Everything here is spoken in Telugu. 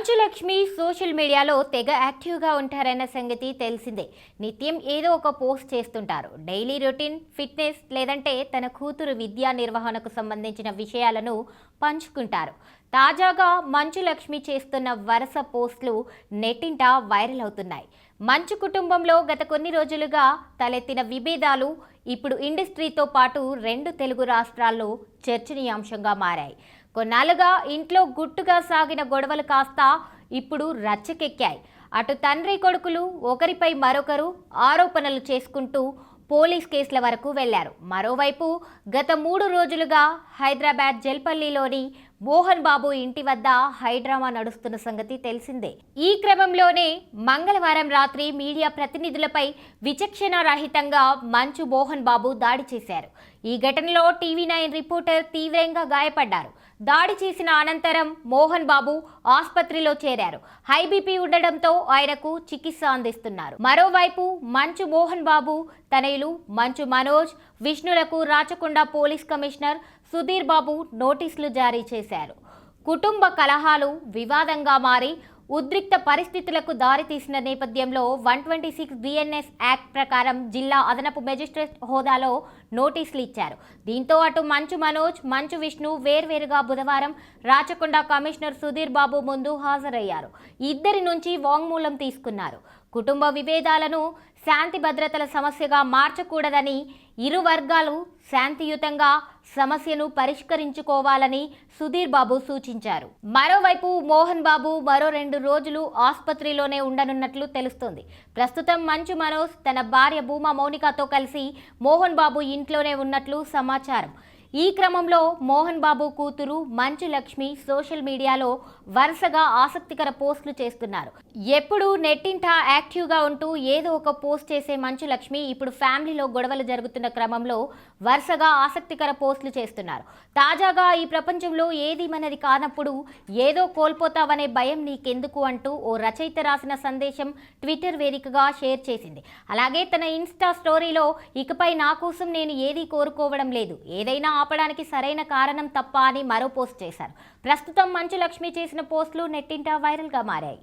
మంచు లక్ష్మి సోషల్ మీడియాలో తెగ యాక్టివ్గా ఉంటారన్న సంగతి తెలిసిందే. నిత్యం ఏదో ఒక పోస్ట్ చేస్తుంటారు. డైలీ రొటీన్, ఫిట్నెస్ లేదంటే తన కూతురు విద్యా నిర్వహణకు సంబంధించిన విషయాలను పంచుకుంటారు. తాజాగా మంచు లక్ష్మి చేస్తున్న వరుస పోస్టులు నెట్టింట వైరల్ అవుతున్నాయి. మంచు కుటుంబంలో గత కొన్ని రోజులుగా తలెత్తిన విభేదాలు ఇప్పుడు ఇండస్ట్రీతో పాటు 2 తెలుగు రాష్ట్రాల్లో చర్చనీయాంశంగా మారాయి. కొన్నాళ్ళుగా ఇంట్లో గుట్టుగా సాగిన గొడవలు కాస్త ఇప్పుడు రచ్చకెక్కాయి. అటు తండ్రి కొడుకులు ఒకరిపై మరొకరు ఆరోపణలు చేసుకుంటూ పోలీస్ కేసుల వరకు వెళ్లారు. మరోవైపు గత 3 రోజులుగా హైదరాబాద్ జల్పల్లిలోని మోహన్ బాబు ఇంటి వద్ద హైడ్రామా నడుస్తున్న సంగతి తెలిసిందే. ఈ క్రమంలోనే మంగళవారం రాత్రి మీడియా ప్రతినిధులపై విచక్షణారహితంగా మంచు మోహన్ బాబు దాడి చేశారు. ఈ ఘటనలో టీవీ9 రిపోర్టర్ తీవ్రంగా గాయపడ్డారు. దాడి చేసిన అనంతరం మోహన్ బాబు ఆసుపత్రిలో చేరారు. హై బీపీ ఉండడంతో ఆయనకు చికిత్స అందిస్తున్నారు. మరోవైపు మంచు మోహన్ బాబు తనయులు మంచు మనోజ్, విష్ణులకు రాచకొండ పోలీస్ కమిషనర్ సుధీర్ బాబు నోటీసులు జారీ చేశారు. కుటుంబ కలహాలు వివాదంగా మారి ఉద్రిక్త పరిస్థితులకు దారితీసిన నేపథ్యంలో 126 BNS యాక్ట్ ప్రకారం జిల్లా అదనపు మెజిస్ట్రేట్ హోదాలో నోటీసులు ఇచ్చారు. దీంతో అటు మంచు మనోజ్, మంచు విష్ణు వేర్వేరుగా బుధవారం రాచకొండ కమిషనర్ సుధీర్ బాబు ముందు హాజరయ్యారు. ఇద్దరి నుంచి వాంగ్మూలం తీసుకున్నారు. కుటుంబ విభేదాలను శాంతి భద్రతల సమస్యగా మార్చకూడదని, ఇరు వర్గాలు శాంతియుతంగా సమస్యను పరిష్కరించుకోవాలని సుధీర్ బాబు సూచించారు. మరోవైపు మోహన్ బాబు మరో 2 రోజులు ఆసుపత్రిలోనే ఉండనున్నట్లు తెలుస్తోంది. ప్రస్తుతం మంచు మనోజ్ తన భార్య భూమా మౌనికతో కలిసి మోహన్ బాబు ఇంట్లోనే ఉన్నట్లు సమాచారం. ఈ క్రమంలో మోహన్ బాబు కూతురు మంచు లక్ష్మి సోషల్ మీడియాలో వరుసగా ఆసక్తికర పోస్టులు చేస్తున్నారు. ఎప్పుడు నెట్టింట యాక్టివ్గా ఉంటూ ఏదో ఒక పోస్ట్ చేసే మంచు లక్ష్మి ఇప్పుడు ఫ్యామిలీలో గొడవలు జరుగుతున్న క్రమంలో వరుసగా ఆసక్తికర పోస్టులు చేస్తున్నారు. తాజాగా ఈ ప్రపంచంలో ఏది మనది కానప్పుడు ఏదో కోల్పోతావనే భయం నీకెందుకు అంటూ ఓ రచయిత రాసిన సందేశం ట్విట్టర్ వేదికగా షేర్ చేసింది. అలాగే తన ఇన్స్టా స్టోరీలో ఇకపై నా కోసం నేను ఏదీ కోరుకోవడం లేదు, ఏదైనా ఆపడానికి సరైన కారణం తప్ప అని మరో పోస్ట్ చేశారు. ప్రస్తుతం మంచు లక్ష్మి చేసిన పోస్టులు నెట్టింట వైరల్గా మారాయి.